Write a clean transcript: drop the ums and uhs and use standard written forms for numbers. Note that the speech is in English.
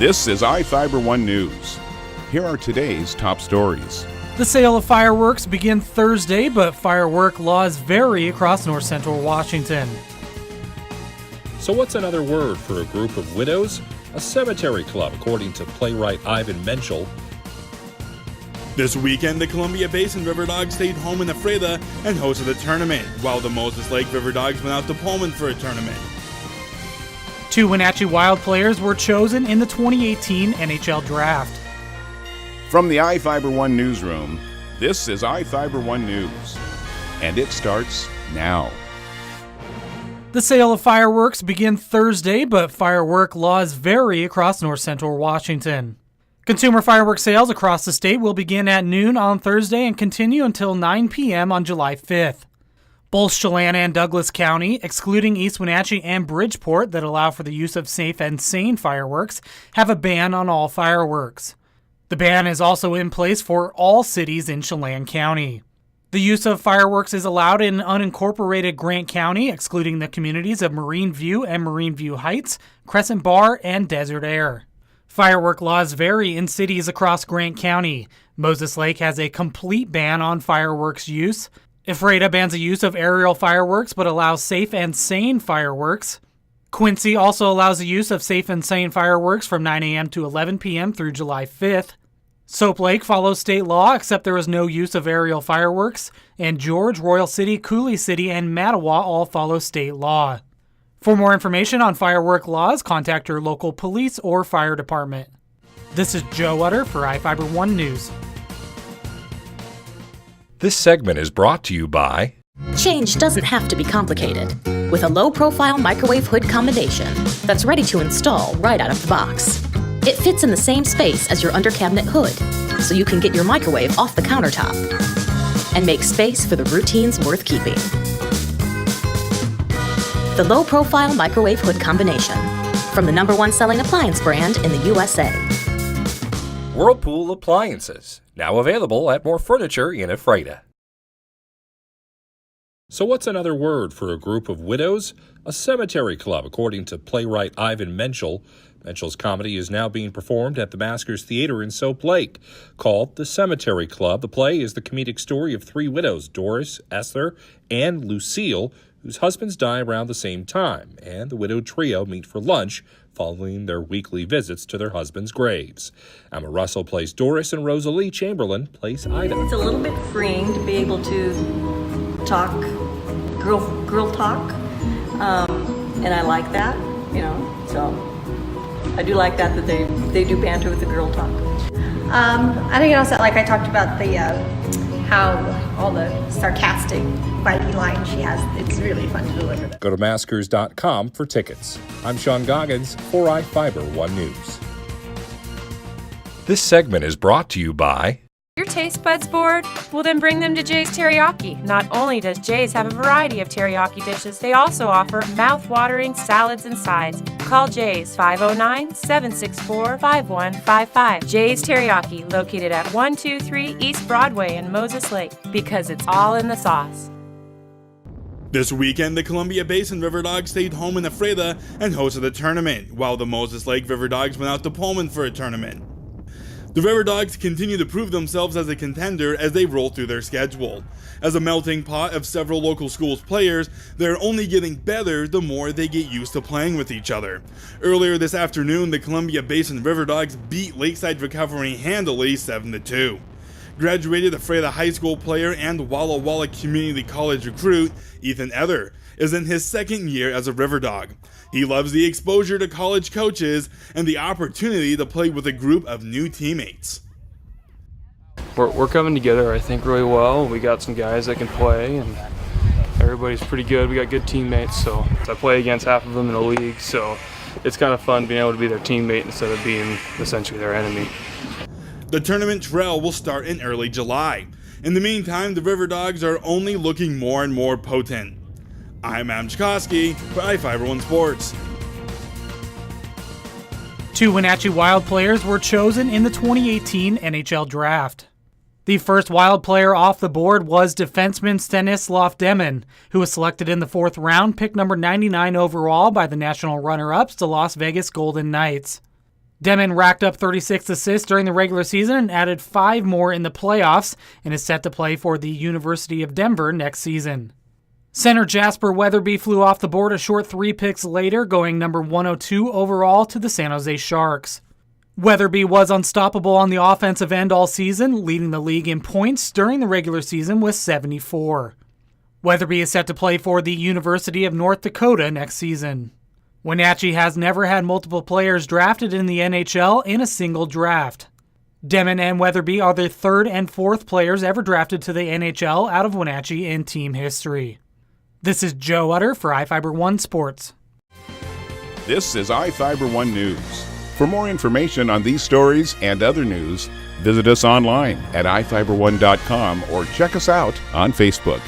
This is iFIBER 1 News. Here are today's top stories. The sale of fireworks begins Thursday, but firework laws vary across north central Washington. So what's another word for a group of widows? A cemetery club, according to playwright Ivan Menschel. This weekend, the Columbia Basin River Dogs stayed home in Ephrata and hosted a tournament, while the Moses Lake River Dogs went out to Pullman for a tournament. 2 Wenatchee Wild players were chosen in the 2018 NHL Draft. From the iFIBER 1 newsroom, this is iFIBER 1 News. And it starts now. The sale of fireworks begins Thursday, but firework laws vary across north central Washington. Consumer fireworks sales across the state will begin at noon on Thursday and continue until 9 p.m. on July 5th. Both Chelan and Douglas County, excluding East Wenatchee and Bridgeport that allow for the use of safe and sane fireworks, have a ban on all fireworks. The ban is also in place for all cities in Chelan County. The use of fireworks is allowed in unincorporated Grant County, excluding the communities of Marine View and Marine View Heights, Crescent Bar, and Desert Air. Firework laws vary in cities across Grant County. Moses Lake has a complete ban on fireworks use. Ephrata bans the use of aerial fireworks but allows safe and sane fireworks. Quincy also allows the use of safe and sane fireworks from 9 a.m. to 11 p.m. through July 5th. Soap Lake follows state law, except there is no use of aerial fireworks, and George, Royal City, Cooley City, and Mattawa all follow state law. For more information on firework laws, contact your local police or fire department. This is Joe Utter for iFIBER 1 News. This segment is brought to you by Change doesn't have to be complicated. With a low-profile microwave hood combination that's ready to install right out of the box. It fits in the same space as your under-cabinet hood, so you can get your microwave off the countertop and make space for the routines worth keeping. The low-profile microwave hood combination from the #1 selling appliance brand in the USA. Whirlpool Appliances, now available at more furniture in Ephrata. So what's another word for a group of widows? A cemetery club, according to playwright Ivan Menschel. Menschel's comedy is now being performed at the Maskers Theater in Soap Lake. Called The Cemetery Club, the play is the comedic story of 3 widows, Doris, Esther, and Lucille, whose husbands die around the same time, and the widowed trio meet for lunch following their weekly visits to their husbands' graves. Emma Russell plays Doris, and Rosalie Chamberlain plays Ida. It's a little bit freeing to be able to talk, girl talk, and I like that, so I do like that they do banter with the girl talk. I think also, I talked about the how all the sarcastic, bitey lines she has. It's really fun to deliver them. Go to maskers.com for tickets. I'm Sean Goggins for iFIBER 1 News. This segment is brought to you by Your taste buds bored? Well, then bring them to Jay's Teriyaki. Not only does Jay's have a variety of teriyaki dishes, they also offer mouth-watering salads and sides. Call Jay's 509-764-5155. Jay's Teriyaki, located at 123 East Broadway in Moses Lake, because it's all in the sauce. This weekend, the Columbia Basin River Dogs stayed home in Ephrata and hosted a tournament, while the Moses Lake River Dogs went out to Pullman for a tournament. The River Dogs continue to prove themselves as a contender as they roll through their schedule. As a melting pot of several local schools players, they're only getting better the more they get used to playing with each other. Earlier this afternoon, the Columbia Basin River Dogs beat Lakeside Recovery handily 7-2. Graduated Ephrata High School player and Walla Walla Community College recruit Ethan Ether is in his 2nd year as a River Dog. He loves the exposure to college coaches and the opportunity to play with a group of new teammates. We're coming together, I think, really well. We got some guys that can play, and everybody's pretty good. We got good teammates, so I play against half of them in the league, so it's kind of fun being able to be their teammate instead of being essentially their enemy. The tournament trail will start in early July. In the meantime, the River Dogs are only looking more and more potent. I'm Adam Chikoski for iFIBER 1 Sports. 2 Wenatchee Wild players were chosen in the 2018 NHL Draft. The first Wild player off the board was defenseman Stanislav Demin, who was selected in the 4th round, pick number 99 overall by the national runner-ups, the Las Vegas Golden Knights. Demon racked up 36 assists during the regular season and added 5 more in the playoffs and is set to play for the University of Denver next season. Center Jasper Weatherby flew off the board a short 3 picks later, going number 102 overall to the San Jose Sharks. Weatherby was unstoppable on the offensive end all season, leading the league in points during the regular season with 74. Weatherby is set to play for the University of North Dakota next season. Wenatchee has never had multiple players drafted in the NHL in a single draft. Demon and Weatherby are the 3rd and 4th players ever drafted to the NHL out of Wenatchee in team history. This is Joe Utter for iFIBER One Sports. This is iFIBER One News. For more information on these stories and other news, visit us online at iFiber1.com or check us out on Facebook.